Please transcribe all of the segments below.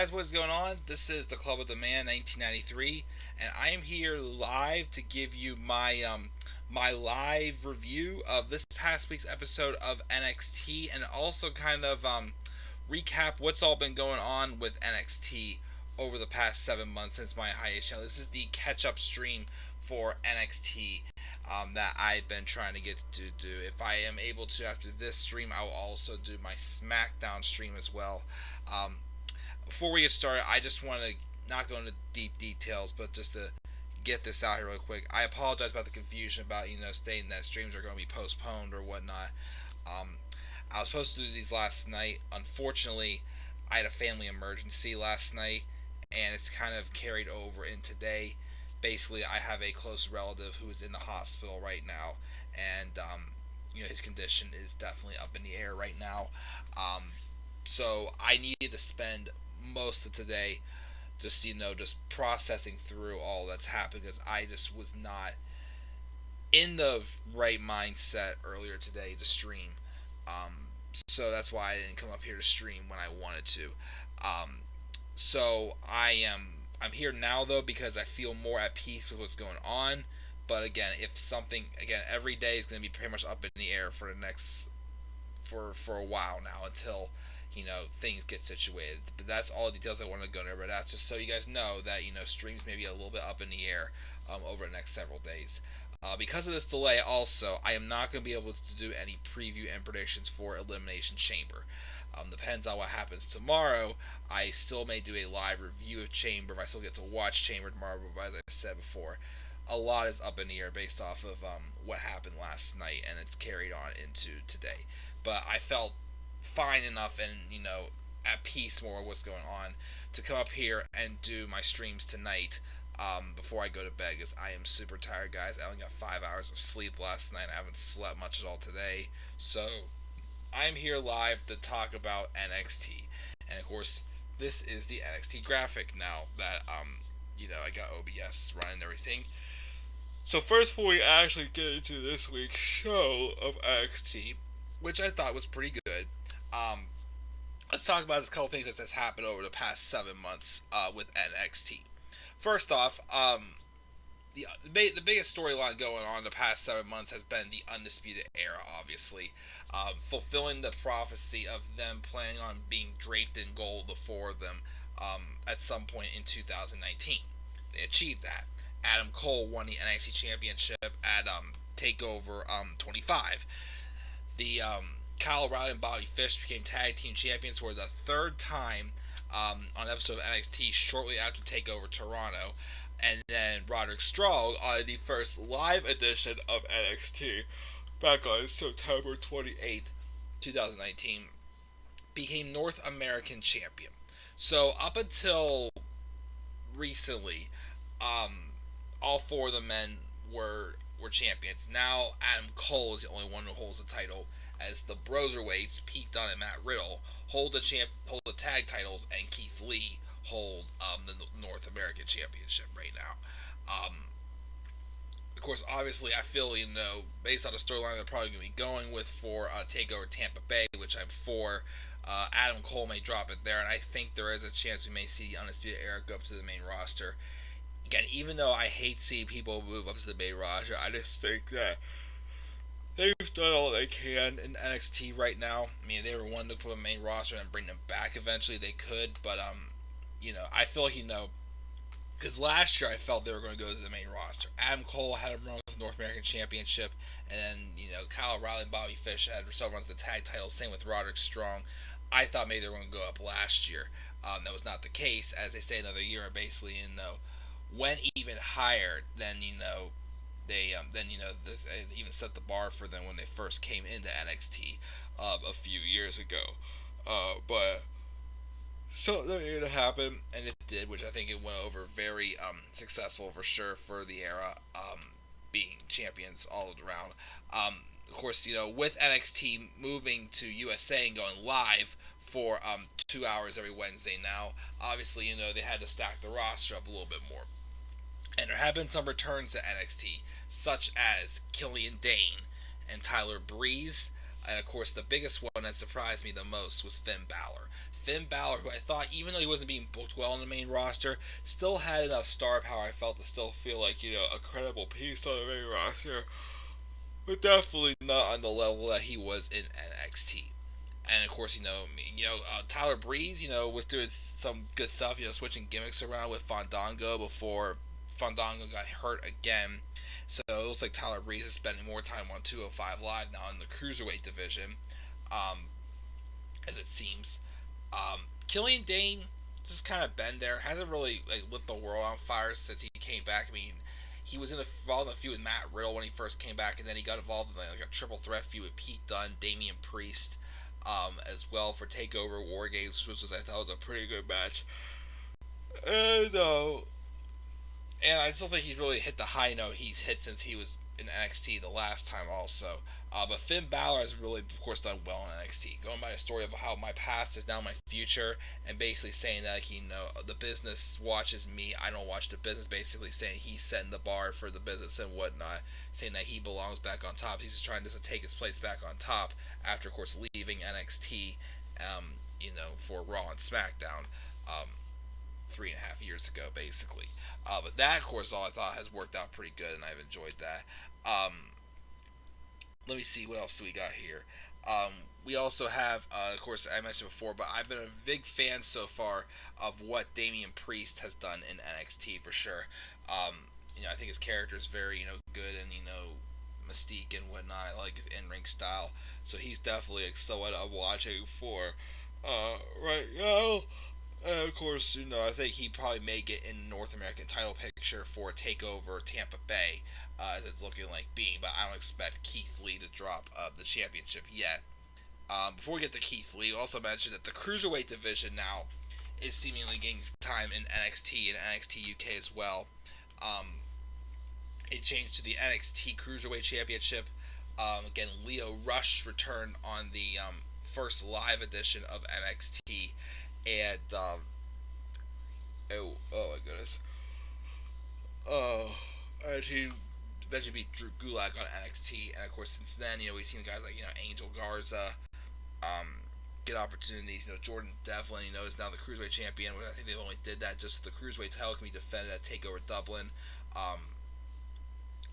guys, what's going on? This is the Club of the Man 1993, and I am here live to give you my live review of this past week's episode of NXT, and also kind of recap what's all been going on with NXT over the past 7 months since my hiatus. This is the catch-up stream for NXT that I've been trying to get to do. If I am able to after this stream, I will also do my SmackDown stream as well. Before we get started, I just want to not go into deep details, but just to get this out here real quick. I apologize about the confusion about stating that streams are going to be postponed or whatnot. I was supposed to do these last night. Unfortunately, I had a family emergency last night, and it's kind of carried over in today. Basically, I have a close relative who is in the hospital right now, and his condition is definitely up in the air right now. So I needed to spend most of today just processing through all that's happened, because I just was not in the right mindset earlier today to stream. So that's why I didn't come up here to stream when I wanted to. So I'm here now though, because I feel more at peace with what's going on. But again, every day is going to be pretty much up in the air for the next for a while now, until things get situated. But that's all the details I wanted to go over. But that's just so you guys know that streams may be a little bit up in the air over the next several days. Because of this delay, also, I am not going to be able to do any preview and predictions for Elimination Chamber. Depends on what happens tomorrow. I still may do a live review of Chamber if I still get to watch Chamber tomorrow. But as I said before, a lot is up in the air based off of what happened last night, and it's carried on into today. But I felt fine enough and at peace more with what's going on to come up here and do my streams tonight before I go to bed, because I am super tired, guys. I only got 5 hours of sleep last night. I haven't slept much at all today, so I'm here live to talk about NXT. And of course, this is the NXT graphic now that I got OBS running and everything. So first, before we actually get into this week's show of NXT, which I thought was pretty good, let's talk about a couple things that's happened over the past 7 months with NXT. First off, the biggest storyline going on the past 7 months has been the Undisputed Era, obviously. Fulfilling the prophecy of them planning on being draped in gold, the four of them, at some point in 2019. They achieved that. Adam Cole won the NXT Championship at TakeOver 25. The Kyle O'Reilly and Bobby Fish became tag team champions for the third time on an episode of NXT shortly after TakeOver Toronto. And then Roderick Strong on the first live edition of NXT back on September 28th, 2019, became North American champion. So up until recently, all four of the men were champions. Now Adam Cole is the only one who holds the title, as the Broserweights, Pete Dunne and Matt Riddle, hold the tag titles, and Keith Lee hold the North American Championship right now. Of course, obviously, I feel, based on the storyline they're probably going to be going with for TakeOver Tampa Bay, which I'm for, Adam Cole may drop it there, and I think there is a chance we may see the Undisputed Era go up to the main roster. Again, even though I hate seeing people move up to the main roster, I just think that they've done all they can in NXT right now. I mean, if they were wanting to put a main roster and bring them back eventually, they could. But, I feel like, because last year I felt they were going to go to the main roster. Adam Cole had a run with the North American Championship, and then, Kyle O'Reilly and Bobby Fish had several runs with the tag titles. Same with Roderick Strong. I thought maybe they were going to go up last year. That was not the case. As they say, another year, basically, went even higher than, they even set the bar for them when they first came into NXT a few years ago. But something needed to happen, and it did, which I think it went over very successful for sure for the Era, being champions all around. Of course, with NXT moving to USA and going live for 2 hours every Wednesday now, obviously, they had to stack the roster up a little bit more. And there have been some returns to NXT, such as Killian Dane and Tyler Breeze. And of course, the biggest one that surprised me the most was Finn Balor. Finn Balor, who I thought, even though he wasn't being booked well on the main roster, still had enough star power, I felt, to still feel like, a credible piece on the main roster. But definitely not on the level that he was in NXT. And of course, Tyler Breeze, was doing some good stuff, switching gimmicks around with Fandango before Fandango got hurt again. So it looks like Tyler Breeze is spending more time on 205 Live now in the Cruiserweight division, um, as it seems. Killian Dane just kind of been there, hasn't really lit the world on fire since he came back. I mean, he was involved in a feud with Matt Riddle when he first came back, and then he got involved in a triple threat feud with Pete Dunne, Damian Priest, as well for Takeover War Games, which I thought was a pretty good match. And and I still think he's really hit the high note he's hit since he was in NXT the last time also. But Finn Balor has really, of course, done well in NXT. Going by the story of how my past is now my future, and basically saying that, the business watches me, I don't watch the business, basically saying he's setting the bar for the business and whatnot, saying that he belongs back on top. He's just trying to take his place back on top after, of course, leaving NXT, for Raw and SmackDown. 3.5 years ago, basically. But that, of course, all I thought has worked out pretty good, and I've enjoyed that. Let me see, what else do we got here? We also have, of course, I mentioned before, but I've been a big fan so far of what Damian Priest has done in NXT for sure. I think his character is very, good and, mystique and whatnot. I like his in-ring style. So he's definitely someone I'm watching for right now. And of course, I think he probably may get in the North American title picture for TakeOver Tampa Bay, as it's looking like being, but I don't expect Keith Lee to drop the championship yet. Before we get to Keith Lee, also mentioned that the Cruiserweight division now is seemingly getting time in NXT and NXT UK as well. It changed to the NXT Cruiserweight Championship. Again, Leo Rush returned on the first live edition of NXT. And oh my goodness, and he eventually beat Drew Gulak on NXT, and of course since then, we've seen guys like Angel Garza, get opportunities. Jordan Devlin, is now the Cruiserweight champion. I think they only did that just so the Cruiserweight title can be defended at Takeover Dublin. I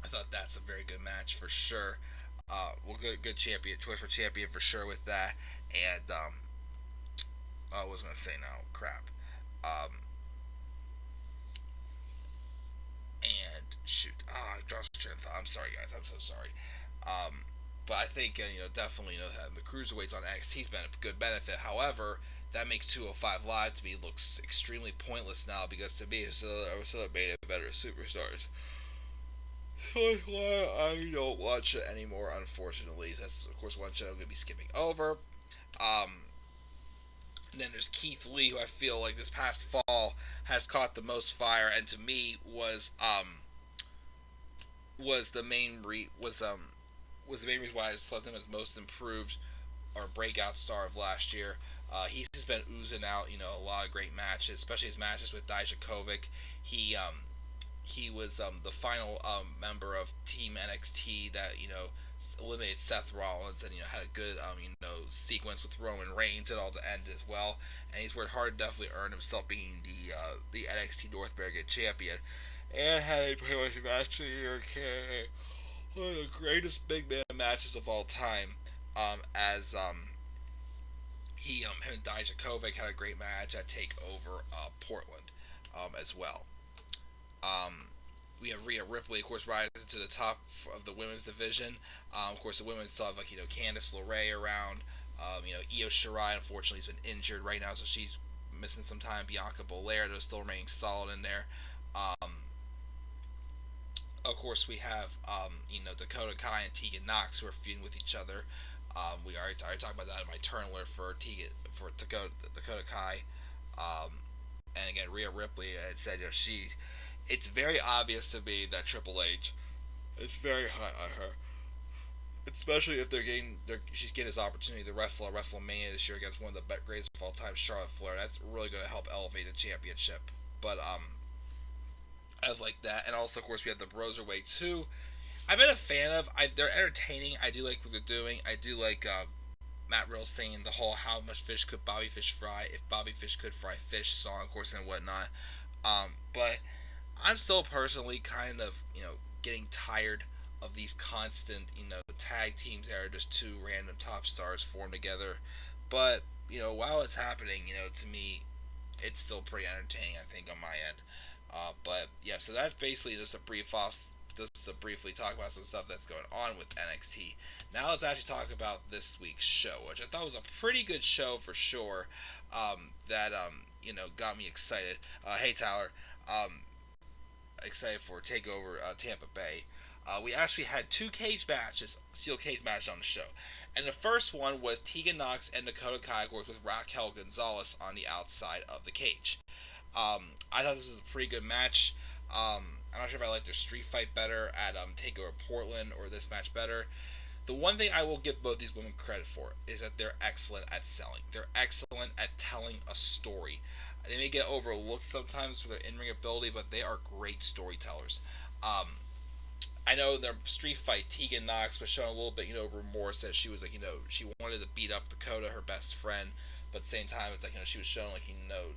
thought that's a very good match for sure. Good champion choice for champion for sure with that, and I was gonna say now, crap. And shoot, I dropped the train of thought. I'm sorry, guys. I'm so sorry. But I think definitely having the cruiserweights on NXT's been a good benefit. However, that makes 205 Live to me looks extremely pointless now because to me it's still made it better superstars. So that's why I don't watch it anymore. Unfortunately, that's of course one show I'm gonna be skipping over. And then there's Keith Lee, who I feel like this past fall has caught the most fire, and to me was the main was the main reason why I selected him as most improved or breakout star of last year. He's just been oozing out, a lot of great matches, especially his matches with Dijakovic. He was the final member of Team NXT that eliminated Seth Rollins and had a good sequence with Roman Reigns and all to end as well. And he's worked hard to definitely earn himself being the NXT North American champion. And had a pretty much match of the year, one of the greatest big man matches of all time. As him and Dijakovic had a great match at Takeover Portland as well. We have Rhea Ripley, of course, rising to the top of the women's division. Of course, the women still have Candice LeRae around. Io Shirai, unfortunately, has been injured right now, so she's missing some time. Bianca Belair, though, still remaining solid in there. Of course, we have Dakota Kai and Tegan Nox, who are feuding with each other. We already talked about that in my turn alert for Dakota Kai. And again, Rhea Ripley had said, it's very obvious to me that Triple H is very high on her, especially if she's getting this opportunity to wrestle at WrestleMania this year against one of the greatest of all time, Charlotte Flair. That's really going to help elevate the championship. But I like that, and also of course we have the Broserweights, who I've been a fan of. They're entertaining. I do like what they're doing. I do like Matt Riddle singing the whole "How much fish could Bobby Fish fry if Bobby Fish could fry fish" song, of course, and whatnot. But I'm still personally kind of getting tired of these constant tag teams that are just two random top stars formed together. But while it's happening, to me, it's still pretty entertaining. I think on my end. But yeah, so that's basically just to briefly talk about some stuff that's going on with NXT. Now let's actually talk about this week's show, which I thought was a pretty good show for sure. That got me excited. Hey Tyler, excited for Takeover Tampa Bay. We actually had two cage matches, steel cage matches on the show. And the first one was Tegan Nox and Dakota Kai worked with Raquel Gonzalez on the outside of the cage. I thought this was a pretty good match. I'm not sure if I like their street fight better at Takeover Portland or this match better. The one thing I will give both these women credit for is that they're excellent at selling. They're excellent at telling a story. They may get overlooked sometimes for their in-ring ability, but they are great storytellers. I know their street fight, Tegan Nox was showing a little bit, remorse that she was like, she wanted to beat up Dakota, her best friend, but at the same time, it's like, she was showing like,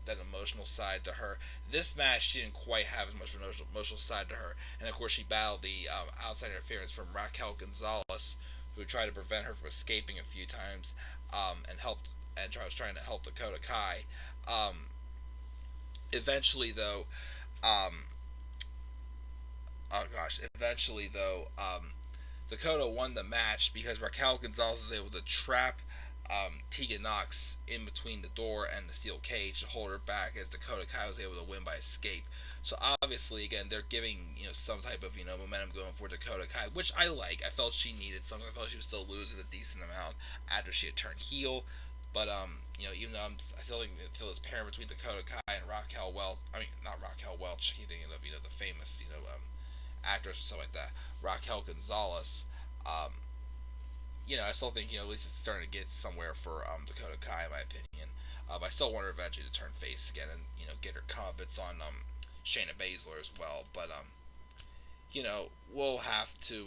that emotional side to her. This match, she didn't quite have as much of an emotional side to her, and of course, she battled the outside interference from Raquel Gonzalez, who tried to prevent her from escaping a few times, and was trying to help Dakota Kai. Eventually, though, Dakota won the match because Raquel Gonzalez was able to trap Tegan Nox in between the door and the steel cage to hold her back, as Dakota Kai was able to win by escape. So obviously, again, they're giving some type of momentum going for Dakota Kai, which I like. I felt she needed something. I felt she was still losing a decent amount after she had turned heel. But even though I feel this pairing between Dakota Kai and Raquel Welch. I mean, not Raquel Welch. Keep thinking of the famous actress or something like that, Raquel Gonzalez. I still think at least it's starting to get somewhere for Dakota Kai in my opinion. But I still want her eventually to turn face again and get her comeuppance on Shayna Baszler as well. But we'll have to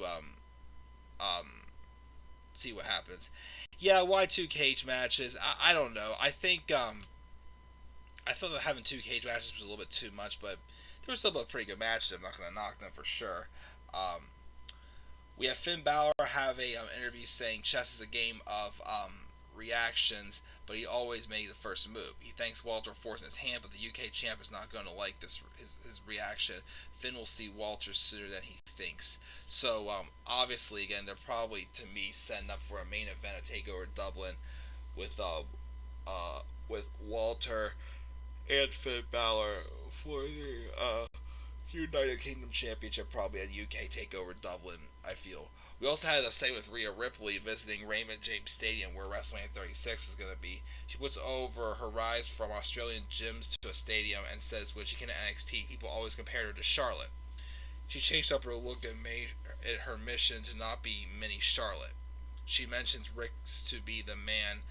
see what happens. Yeah, why two cage matches? I don't know. I think I thought that having two cage matches was a little bit too much, but there were still a pretty good matches. I'm not going to knock them for sure. We have Finn Balor have a interview saying chess is a game of reactions, but he always made the first move. He thanks Walter for forcing his hand, but the UK champ is not going to like his reaction. Finn will see Walter sooner than he thinks. So obviously, again, they're probably to me setting up for a main event of Takeover Dublin with Walter and Finn Balor for the United Kingdom Championship, probably at UK Takeover Dublin, I feel. We also had a segment with Rhea Ripley visiting Raymond James Stadium, where WrestleMania 36 is going to be. She puts over her rise from Australian gyms to a stadium and says when she came to NXT, people always compared her to Charlotte. She changed up her look and made it her mission to not be mini Charlotte. She mentions Rick's to be the man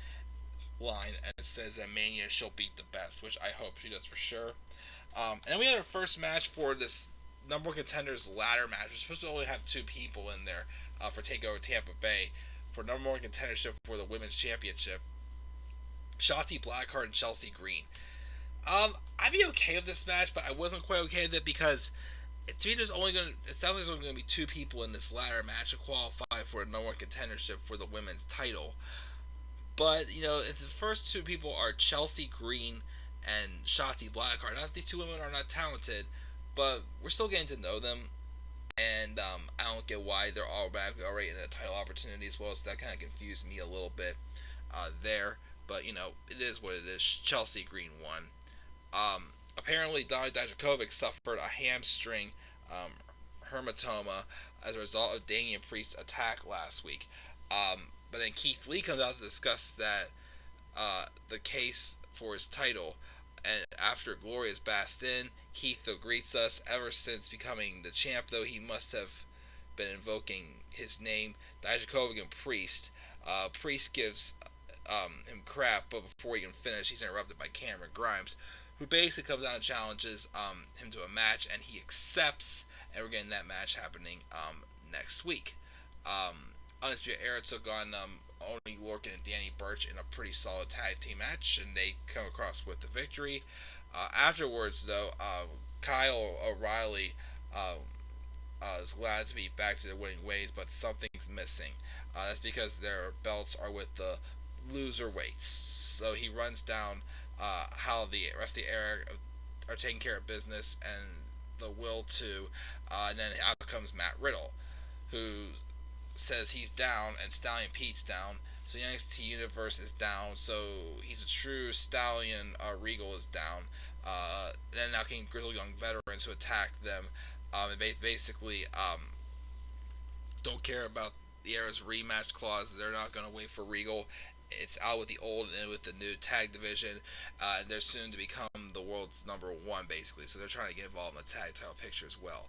line and says that Mania she'll beat the best, which I hope she does for sure. And then we had our first match for this number one contenders ladder match. We're supposed to only have two people in there for Takeover Tampa Bay for number one contendership for the women's championship. Shotzi Blackheart and Chelsea Green. I'd be okay with this match, but I wasn't quite okay with it because to me it sounds like there's only going to be two people in this ladder match to qualify for a number one contendership for the women's title. But if the first two people are Chelsea Green and Shotzi Blackheart, not that these two women are not talented, but we're still getting to know them, and I don't get why they're automatically already in a title opportunity as well, so that kind of confused me a little bit there, but it is what it is. Chelsea Green won. Apparently Donnie Dijakovic suffered a hamstring hematoma as a result of Damian Priest's attack last week, but then Keith Lee comes out to discuss that the case for his title. And after Glorious bashed in, Keith greets us. Ever since becoming the champ, though, he must have been invoking his name, Dijakovic and Priest. Priest gives him crap, but before he can finish, he's interrupted by Cameron Grimes, who basically comes out and challenges him to a match, and he accepts, and we're getting that match happening next week. Undisputed Era took on Oney Lorcan and Danny Burch in a pretty solid tag team match, and they come across with the victory. Afterwards, though, Kyle O'Reilly is glad to be back to their winning ways, but something's missing. That's because their belts are with the loser weights. So he runs down how the rest of the era are taking care of business and the will to. And then out comes Matt Riddle, who says he's down and Stallion Pete's down. So the NXT universe is down. So he's a true Stallion. Regal is down. Then now came Grizzled Young Veterans who attack them. And basically don't care about the era's rematch clause. They're not going to wait for Regal. It's out with the old and in with the new tag division. And they're soon to become the world's number one, basically. So they're trying to get involved in the tag title picture as well.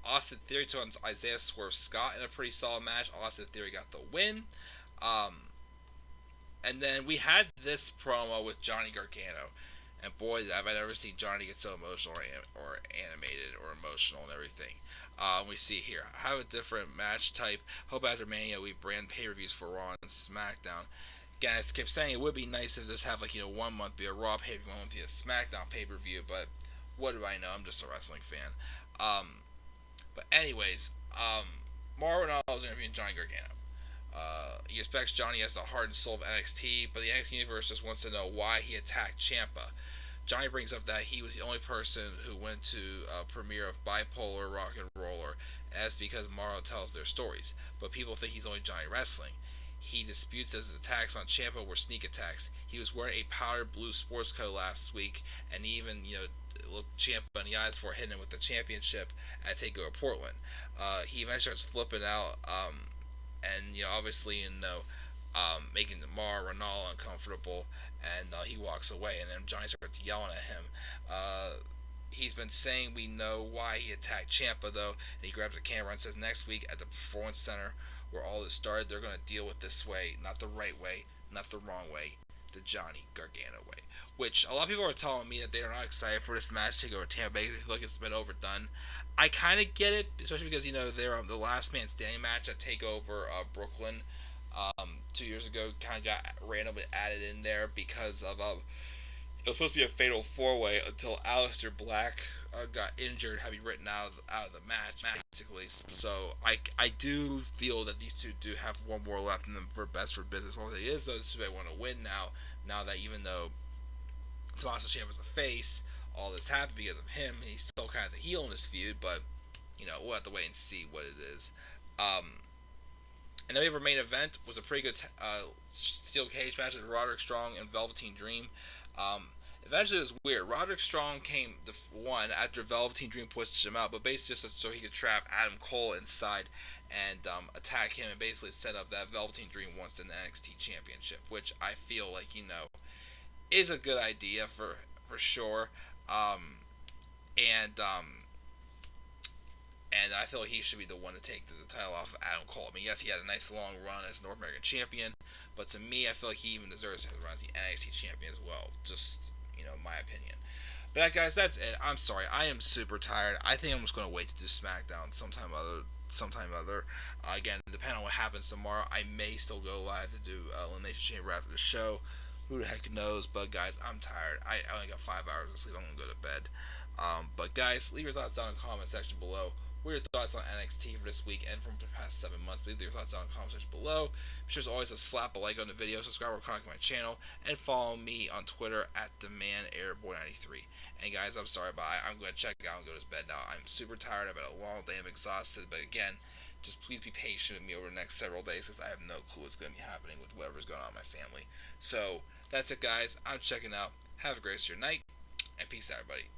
Austin Theory took on Isaiah Swerve Scott in a pretty solid match. Austin Theory got the win. And then we had this promo with Johnny Gargano. And boy, have I ever seen Johnny get so emotional or animated or emotional and everything. We see here. I have a different match type. Hope after Mania we brand pay-per-views for Raw and SmackDown. Again, I kept saying it would be nice if just have 1 month be a Raw pay-per-view, 1 month be a SmackDown pay-per-view. But what do I know? I'm just a wrestling fan. But anyways, Mauro Ranallo is interviewing Johnny Gargano. He expects Johnny as the heart and soul of NXT, but the NXT universe just wants to know why he attacked Ciampa. Johnny brings up that he was the only person who went to a premiere of Bipolar Rock and Roller, and that's because Mauro tells their stories. But people think he's only Johnny Wrestling. He disputes that his attacks on Ciampa were sneak attacks. He was wearing a powdered blue sports coat last week, and he even, looked Ciampa in the eyes for hitting him with the championship at TakeOver Portland. He eventually starts flipping out, and obviously, making Mauro Ranallo uncomfortable, and he walks away, and then Johnny starts yelling at him. He's been saying we know why he attacked Ciampa, though, and he grabs the camera and says next week at the Performance Center, where all this started, they're going to deal with this way, not the right way, not the wrong way, the Johnny Gargano way. Which a lot of people are telling me that they're not excited for this match to go over Tampa Bay. They feel like it's been overdone. I kind of get it, especially because they're the last man standing match at TakeOver Brooklyn 2 years ago kind of got randomly added in there because of it was supposed to be a fatal 4-way until Aleister Black got injured, had to be written out of the match, basically. So I do feel that these two do have one more left in them for best for business. All it is, though, is they want to win now that even though Tommaso Ciampa's a face, all this happened because of him. He's still kind of the heel in this feud, but we'll have to wait and see what it is. And then we have our main event was a pretty good steel cage match with Roderick Strong and Velveteen Dream. Eventually it was weird. Roderick Strong came the one after Velveteen Dream pushed him out, but basically just so he could trap Adam Cole inside and attack him and basically set up that Velveteen Dream wants the NXT Championship, which I feel like is a good idea for sure. And I feel like he should be the one to take the title off of Adam Cole. I mean, yes, he had a nice long run as North American Champion, but to me, I feel like he even deserves to run as the NXT Champion as well. Just, my opinion. But guys, that's it. I'm sorry. I am super tired. I think I'm just going to wait to do SmackDown sometime other. Again, depending on what happens tomorrow, I may still go live to do Elimination Chamber after the show. Who the heck knows? But guys, I'm tired. I only got 5 hours of sleep. I'm going to go to bed. But guys, leave your thoughts down in the comment section below. What are your thoughts on NXT for this week and from the past 7 months? Leave your thoughts down in the comment section below. Be sure as always to slap a like on the video, subscribe or comment to my channel, and follow me on Twitter at TheManAirboy93. And guys, I'm sorry, but I'm going to check out and go to bed now. I'm super tired. I've had a long day. I'm exhausted. But again, just please be patient with me over the next several days because I have no clue what's going to be happening with whatever's going on in my family. So that's it, guys. I'm checking out. Have a great rest of your night, and peace out, everybody.